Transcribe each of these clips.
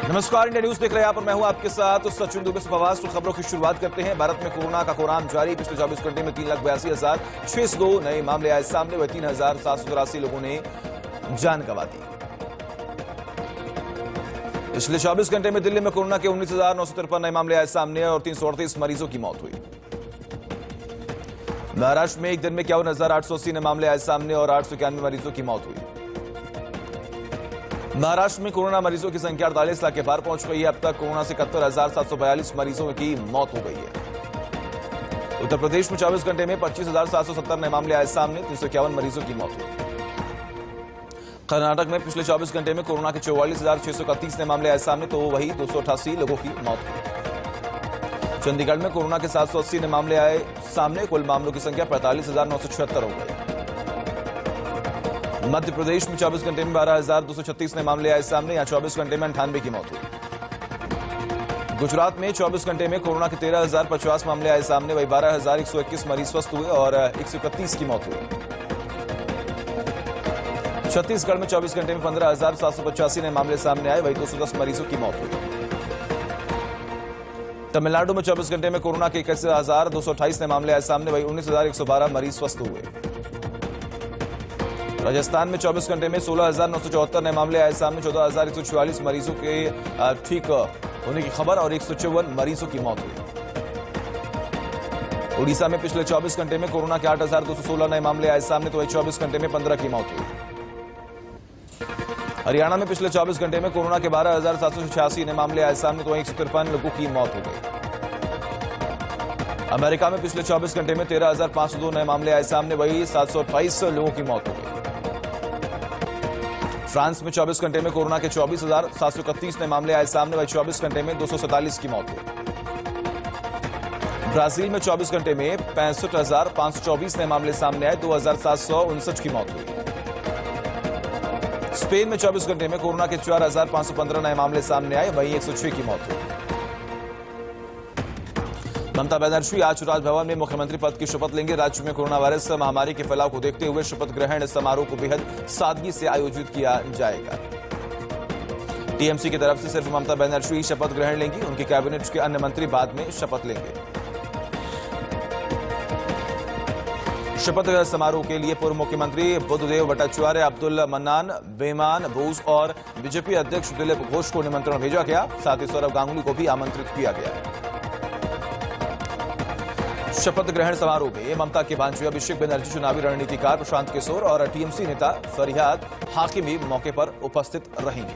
नमस्कार, India news देख रहे हैं आप और मैं हूं आपके साथ सचिन दुबे। प्रवास तो खबरों की शुरुआत करते हैं। भारत में कोरोना का कोराम जारी। पिछले 24 घंटे में 3,82,602 नए मामले आए सामने। वह 3,783 लोगों ने जान गंवा दी। पिछले 24 घंटे में दिल्ली में कोरोना के 19,953 नए मामले आए सामने और 338 मरीजों की मौत हुई। महाराष्ट्र में एक दिन में 51,880 नए मामले आए सामने और 891 मरीजों की मौत हुई। महाराष्ट्र में कोरोना मरीजों की संख्या 48 लाख के पार पहुंच गई है। अब तक कोरोना से 71,742 मरीजों की मौत हो गई है। उत्तर प्रदेश में 24 घंटे में 25,770 नए मामले आए सामने। 351 मरीजों की मौत हुई। कर्नाटक में पिछले 24 घंटे में कोरोना के 44,631 नए मामले आए सामने, तो वही 288 लोगों की मौत हुई। चंडीगढ़ में कोरोना के 780 नए मामले आए सामने। कुल मामलों की संख्या 45,976 हो गई। मध्य प्रदेश में 24 घंटे में 12,236 नए मामले आए सामने। यहां 24 घंटे में 98 की मौत हुई। गुजरात में 24 घंटे में कोरोना के 13,050 मामले आए सामने। वही 12,121 मरीज स्वस्थ हुए और 131 की मौत हुई। छत्तीसगढ़ में 24 घंटे में 15,785 नए मामले सामने आए। वही 210 मरीजों की मौत हुई। तमिलनाडु में 24 घंटे में कोरोना के 21,228 नए मामले आए सामने। वही 19,112 मरीज स्वस्थ हुए। राजस्थान में 24 घंटे में 16,974 नए मामले आए सामने। 14,144 मरीजों के ठीक होने की खबर और 154 मरीजों की मौत हुई। उड़ीसा में पिछले 24 घंटे में कोरोना के 8,216 नए मामले आए सामने, तो वही 24 घंटे में 15 की मौत हुई। हरियाणा में पिछले 24 घंटे में कोरोना के 12,786 नए मामले आए सामने, तो वही 153 लोगों की मौत हो गई। अमेरिका में पिछले 24 घंटे में 13,502 नए मामले आए सामने। वही 728 लोगों की मौत हो गई। फ्रांस में 24 घंटे में कोरोना के 24,731 नए मामले आए सामने। वही 24 घंटे में 247 की मौत हुई। ब्राजील में 24 घंटे में 65,524 नए मामले सामने आए। 2,759 की मौत हुई। स्पेन में 24 घंटे में कोरोना के 4,515 नए मामले सामने आए। वहीं 106 की मौत हुई। ममता बनर्जी आज राजभवन में मुख्यमंत्री पद की शपथ लेंगे। राज्य में कोरोना वायरस महामारी के फैलाव को देखते हुए शपथ ग्रहण समारोह को बेहद सादगी से आयोजित किया जाएगा। टीएमसी की तरफ से सिर्फ ममता बनर्जी शपथ ग्रहण लेंगी। उनकी कैबिनेट के अन्य मंत्री बाद में शपथ लेंगे। शपथ समारोह के लिए पूर्व मुख्यमंत्री बुद्धदेव भट्टाचार्य, अब्दुल मन्नान, बेमान बोस और बीजेपी अध्यक्ष दिलीप घोष को निमंत्रण भेजा गया। साथ ही सौरभ गांगुली को भी आमंत्रित किया गया। शपथ ग्रहण समारोह में ममता के भांजे अभिषेक बनर्जी, चुनावी रणनीतिकार प्रशांत किशोर और टीएमसी नेता फरियाद हाकिम भी मौके पर उपस्थित रहेंगे।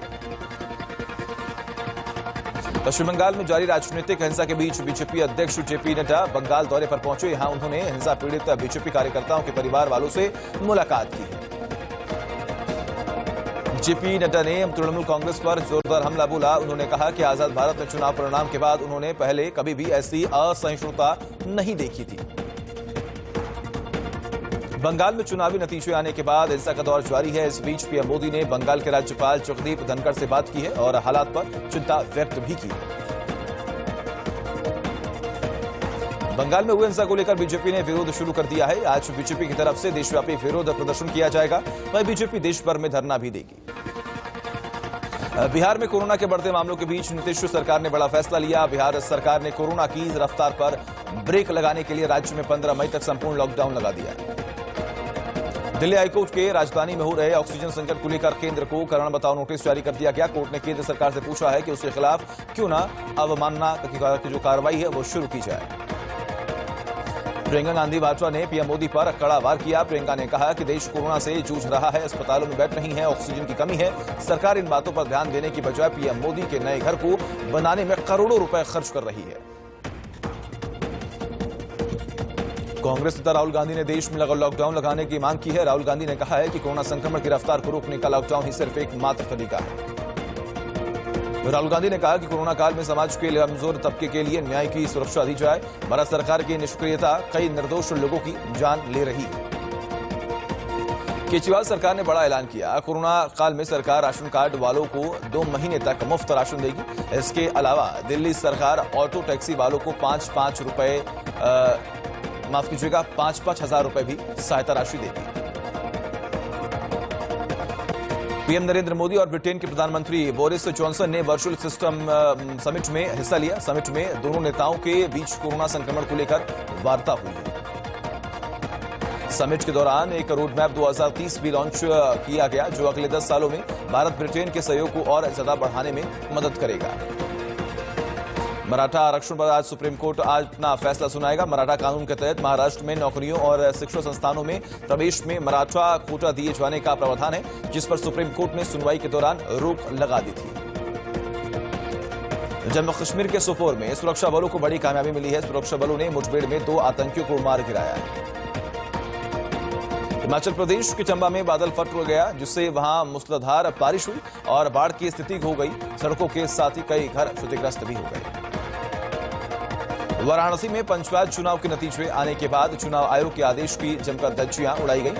पश्चिम बंगाल में जारी राजनीतिक हिंसा के बीच बीजेपी अध्यक्ष जेपी नड्डा बंगाल दौरे पर पहुंचे। यहां उन्होंने हिंसा पीड़ित बीजेपी कार्यकर्ताओं के परिवार वालों से मुलाकात की है। जेपी नड्डा ने तृणमूल कांग्रेस पर जोरदार हमला बोला। उन्होंने कहा कि आजाद भारत में चुनाव परिणाम के बाद उन्होंने पहले कभी भी ऐसी असहिष्णुता नहीं देखी थी। बंगाल में चुनावी नतीजे आने के बाद हिंसा का दौर जारी है। इस बीच पीएम मोदी ने बंगाल के राज्यपाल जगदीप धनखड़ से बात की है और हालात पर चिंता व्यक्त भी की है। बंगाल में हुए हिंसा को लेकर बीजेपी ने विरोध शुरू कर दिया है। आज बीजेपी की तरफ से देशव्यापी विरोध प्रदर्शन किया जाएगा। वहीं बीजेपी देश भर में धरना भी देगी। बिहार में कोरोना के बढ़ते मामलों के बीच नीतीश सरकार ने बड़ा फैसला लिया। बिहार सरकार ने कोरोना की रफ्तार पर ब्रेक लगाने के लिए राज्य में 15 मई तक संपूर्ण लॉकडाउन लगा दिया। दिल्ली हाईकोर्ट के राजधानी में हो रहे ऑक्सीजन संकट को लेकर केंद्र को कारण बताओ नोटिस जारी कर दिया गया। कोर्ट ने केंद्र सरकार से पूछा है कि उसके खिलाफ क्यों न अवमानना की जो कार्रवाई है वो शुरू की जाए। प्रियंका गांधी वाड्रा ने पीएम मोदी पर कड़ा वार किया। प्रियंका ने कहा कि देश कोरोना से जूझ रहा है, अस्पतालों में बेड नहीं है, ऑक्सीजन की कमी है। सरकार इन बातों पर ध्यान देने की बजाय पीएम मोदी के नए घर को बनाने में करोड़ों रुपए खर्च कर रही है। कांग्रेस नेता राहुल गांधी ने देश में लॉकडाउन लगाने की मांग की है। राहुल गांधी ने कहा है कि कोरोना संक्रमण की रफ्तार को रोकने का लॉकडाउन ही सिर्फ एक मात्र तरीका है। राहुल गांधी ने कहा कि कोरोना काल में समाज के कमजोर तबके के लिए न्याय की सुरक्षा दी जाए। भारत सरकार की निष्क्रियता कई निर्दोष लोगों की जान ले रही है। केजरीवाल सरकार ने बड़ा ऐलान किया। कोरोना काल में सरकार राशन कार्ड वालों को 2 महीने तक मुफ्त राशन देगी। इसके अलावा दिल्ली सरकार ऑटो टैक्सी वालों को 5-5 रुपए माफ कीजिएगा 5-5 हजार रुपए भी सहायता राशि देगी। पीएम नरेंद्र मोदी और ब्रिटेन के प्रधानमंत्री बोरिस जॉनसन ने वर्चुअल सिस्टम समिट में हिस्सा लिया। समिट में दोनों नेताओं के बीच कोरोना संक्रमण को लेकर वार्ता हुई है। समिट के दौरान एक रोड मैप 2030 भी लॉन्च किया गया, जो अगले 10 सालों में भारत ब्रिटेन के सहयोग को और ज्यादा बढ़ाने में मदद करेगा। मराठा आरक्षण पर आज सुप्रीम कोर्ट आज अपना फैसला सुनाएगा। मराठा कानून के तहत महाराष्ट्र में नौकरियों और शिक्षण संस्थानों में प्रवेश में मराठा कोटा दिए जाने का प्रावधान है, जिस पर सुप्रीम कोर्ट ने सुनवाई के दौरान रोक लगा दी थी। जम्मू कश्मीर के सोपोर में सुरक्षा बलों को बड़ी कामयाबी मिली है। सुरक्षा बलों ने मुठभेड़ में 2 आतंकियों को मार गिराया है। हिमाचल प्रदेश के चंबा में बादल फट गया, जिससे वहां मूसलाधार बारिश हुई और बाढ़ की स्थिति हो गई। सड़कों के साथ ही कई घर क्षतिग्रस्त भी हो गए। वाराणसी में पंचायत चुनाव के नतीजे आने के बाद चुनाव आयोग के आदेश की जमकर धज्जियां उड़ाई गई।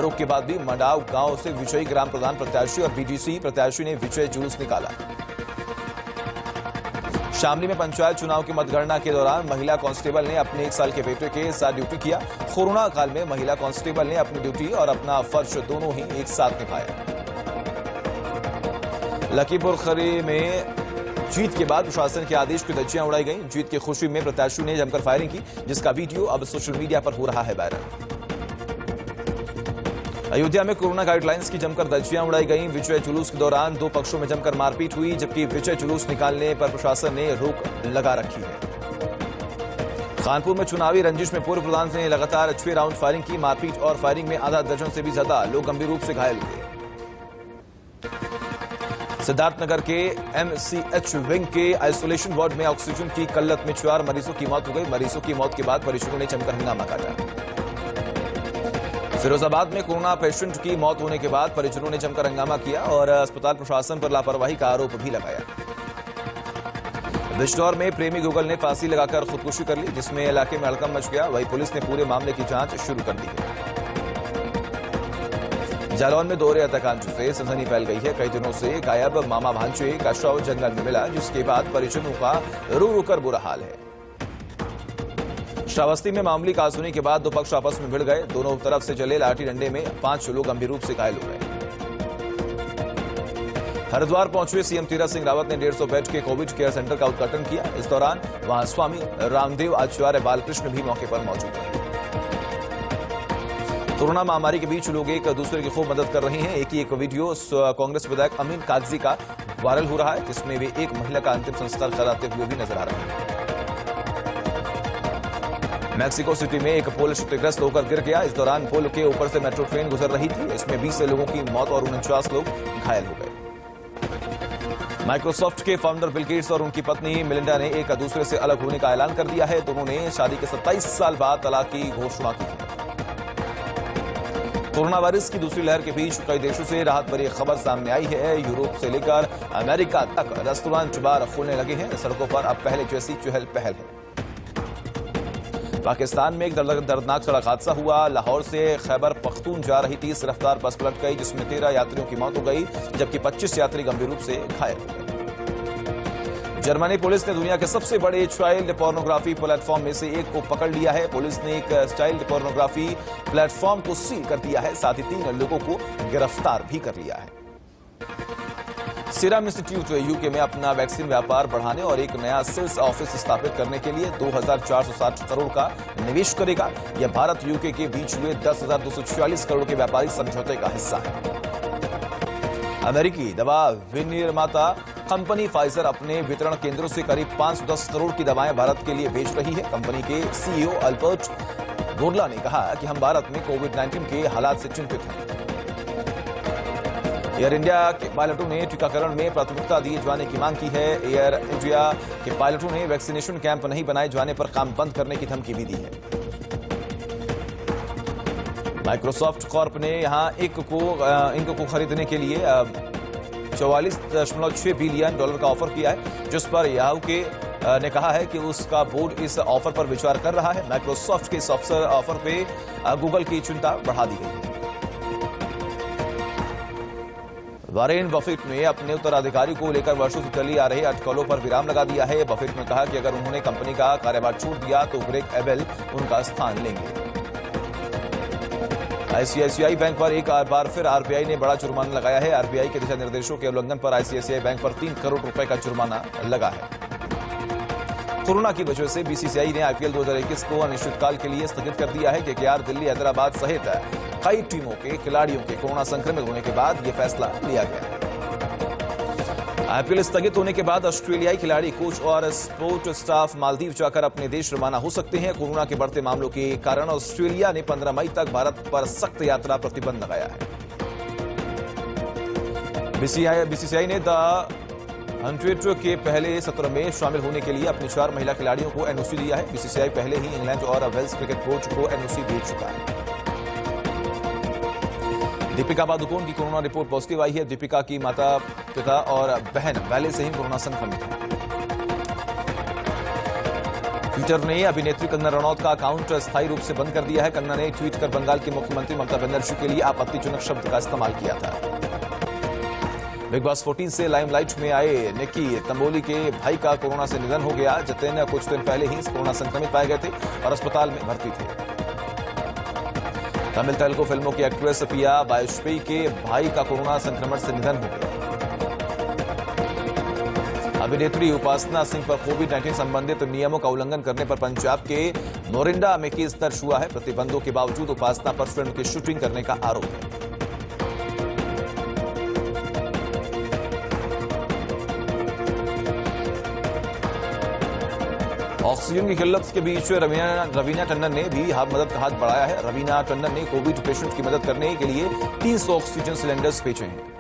रोक के बाद भी मंडाव गांव से विजयी ग्राम प्रधान प्रत्याशी और बीडीसी प्रत्याशी ने विजय जुलूस निकाला। शामली में पंचायत चुनाव की मतगणना के दौरान महिला कांस्टेबल ने अपने 1 साल के बेटे के साथ ड्यूटी किया। कोरोना काल में महिला कांस्टेबल ने अपनी ड्यूटी और अपना फर्ज दोनों ही एक साथ निभाया। लखीमपुर खीरी में जीत के बाद प्रशासन के आदेश की धज्जियां उड़ाई गई। जीत की खुशी में प्रत्याशियों ने जमकर फायरिंग की, जिसका वीडियो अब सोशल मीडिया पर हो रहा है वायरल। अयोध्या में कोरोना गाइडलाइंस की जमकर धज्जियां उड़ाई गई। विजय जुलूस के दौरान 2 पक्षों में जमकर मारपीट हुई, जबकि विजय जुलूस निकालने पर प्रशासन ने रोक लगा रखी है। कानपुर में चुनावी रंजिश में पूर्व प्रधान ने लगातार 6 राउंड फायरिंग की। मारपीट और फायरिंग में आधा दर्जन से भी ज्यादा लोग गंभीर रूप से घायल हुए। सिद्धार्थनगर के एमसीएच विंग के आइसोलेशन वार्ड में ऑक्सीजन की किल्लत में 4 मरीजों की मौत हो गई। मरीजों की मौत के बाद परिजनों ने जमकर हंगामा काटा। फिरोजाबाद में कोरोना पेशेंट की मौत होने के बाद परिजनों ने जमकर हंगामा किया और अस्पताल प्रशासन पर लापरवाही का आरोप भी लगाया। बिजनौर में प्रेमी युगल ने फांसी लगाकर खुदकुशी कर ली, जिसमें इलाके में हड़कंप मच गया। वहीं पुलिस ने पूरे मामले की जांच शुरू कर दी है। जालौन में दोहरे हत्याकांड से सनसनी फैल गई है। कई दिनों से गायब मामा भांजे का शव जंगल में मिला, जिसके बाद परिजनों का रो रो कर बुरा हाल है। श्रावस्ती में मामूली कहासुनी के बाद 2 पक्ष आपस में भिड़ गए। दोनों तरफ से चले लाठी डंडे में 5 लोग गंभीर रूप से घायल हो गए। हरिद्वार पहुंचे सीएम तीरथ सिंह रावत ने 150 बेड के कोविड केयर सेंटर का उद्घाटन किया। इस दौरान वहां स्वामी रामदेव आचार्य बालकृष्ण भी मौके पर मौजूद रहे। कोरोना महामारी के बीच लोग एक दूसरे की खूब मदद कर रहे हैं। एक वीडियो कांग्रेस विधायक अमीन कागजी का वायरल हो रहा है, जिसमें वे एक महिला का अंतिम संस्कार कराते हुए भी नजर आ रहे हैं। मैक्सिको सिटी में एक पुल क्षतिग्रस्त होकर गिर गया। इस दौरान पुल के ऊपर से मेट्रो ट्रेन गुजर रही थी। इसमें 20 लोगों की मौत और 49 लोग घायल हो गए। माइक्रोसॉफ्ट के फाउंडर बिल गेट्स और उनकी पत्नी मिलिंडा ने एक दूसरे से अलग होने का ऐलान कर दिया है। दोनों ने शादी के 27 साल बाद तलाक की घोषणा की है। कोरोना वायरस की दूसरी लहर के बीच कई देशों से राहत भरी खबर सामने आई है। यूरोप से लेकर अमेरिका तक रेस्टोरेंट बार खुलने लगे हैं। सड़कों पर अब पहले जैसी चहल पहल है। पाकिस्तान में एक दर्दनाक सड़क हादसा हुआ। लाहौर से खैबर पख्तून जा रही थी रफ्तार बस पलट गई, जिसमें 13 यात्रियों की मौत हो गई, जबकि 25 यात्री गंभीर रूप से घायल हो गए। जर्मनी पुलिस ने दुनिया के सबसे बड़े चाइल्ड पोर्नोग्राफी प्लेटफॉर्म में से एक को पकड़ लिया है। पुलिस ने एक चाइल्ड पोर्नोग्राफी प्लेटफॉर्म को सील कर दिया है, साथ ही 3 लोगों को गिरफ्तार भी कर लिया है। सीरम इंस्टीट्यूट यूके में अपना वैक्सीन व्यापार बढ़ाने और एक नया सेल्स ऑफिस स्थापित करने के लिए 2460 करोड़ का निवेश करेगा। यह भारत यूके के बीच हुए 10,246 करोड़ के व्यापारिक समझौते का हिस्सा है। अमेरिकी दवा विनिर्माता कंपनी फाइजर अपने वितरण केंद्रों से करीब 510 करोड़ की दवाएं भारत के लिए बेच रही है। कंपनी के सीईओ अल्बर्ट बोर्ला ने कहा कि हम भारत में कोविड-19 के हालात से चिंतित हैं। एयर इंडिया के पायलटों ने टीकाकरण में प्राथमिकता दिए जाने की मांग की है। एयर इंडिया के पायलटों ने वैक्सीनेशन कैंप नहीं बनाए जाने पर काम बंद करने की धमकी भी दी है। माइक्रोसॉफ्ट कॉर्प ने यहां इंक को खरीदने के लिए $44.6 बिलियन का ऑफर किया है, जिस पर याहू ने कहा है कि उसका बोर्ड इस ऑफर पर विचार कर रहा है। माइक्रोसॉफ्ट के इस ऑफर पे गूगल की चिंता बढ़ा दी गई है। वॉरेन बफेट ने अपने उत्तराधिकारी को लेकर वर्षों से चली आ रही अटकलों पर विराम लगा दिया है। बफेट ने कहा कि अगर उन्होंने कंपनी का कार्यभार छोड़ दिया तो ग्रेग एबेल उनका स्थान लेंगे। आईसीआईसीआई बैंक पर एक बार फिर आरबीआई ने बड़ा जुर्माना लगाया है। आरबीआई के दिशा निर्देशों के उल्लंघन पर आईसीआईसीआई बैंक पर 3 करोड़ रुपए का जुर्माना लगा है। कोरोना की वजह से बीसीसीआई ने आईपीएल 2021 को अनिश्चितकाल के लिए स्थगित कर दिया है। केकेआर, दिल्ली, हैदराबाद सहित कई टीमों के खिलाड़ियों के कोरोना संक्रमित होने के बाद यह फैसला लिया गया है। आईपीएल स्थगित होने के बाद ऑस्ट्रेलियाई खिलाड़ी, कोच और स्पोर्ट स्टाफ मालदीव जाकर अपने देश रवाना हो सकते हैं। कोरोना के बढ़ते मामलों के कारण ऑस्ट्रेलिया ने 15 मई तक भारत पर सख्त यात्रा प्रतिबंध लगाया है। बीसीसीआई ने द 100 के पहले सत्र में शामिल होने के लिए अपनी 4 महिला खिलाड़ियों को एनओसी दिया है। बीसीसीआई पहले ही इंग्लैंड और वेल्स क्रिकेट कोच को एनओसी भेज चुका है। दीपिका पादुकोण की कोरोना रिपोर्ट पॉजिटिव आई है। दीपिका की माता पिता और बहन पहले से ही कोरोना संक्रमित हैं। ट्विटर ने अभिनेत्री कंगना रनौत का अकाउंट स्थायी रूप से बंद कर दिया है। कंगना ने ट्वीट कर बंगाल की मुख्यमंत्री ममता बनर्जी के लिए आपत्तिजनक शब्द का इस्तेमाल किया था। बिग बॉस 14 से लाइमलाइट में आए निक्की तंबोली के भाई का कोरोना से निधन हो गया। जितेन कुछ दिन पहले ही कोरोना संक्रमित पाए गए थे और अस्पताल में भर्ती थे। तमिल तेलुगु फिल्मों की एक्ट्रेस पिया वाजपेयी के भाई का कोरोना संक्रमण से निधन हो गया। अभिनेत्री उपासना सिंह पर कोविड-19 संबंधित नियमों का उल्लंघन करने पर पंजाब के मोरिंडा में केस दर्ज हुआ है। प्रतिबंधों के बावजूद उपासना पर फिल्म की शूटिंग करने का आरोप है। ऑक्सीजन की किल्लत के बीच रवीना टंडन ने भी मदद का हाथ बढ़ाया है। रवीना टंडन ने कोविड पेशेंट की मदद करने के लिए 300 ऑक्सीजन सिलेंडर्स भेजे हैं।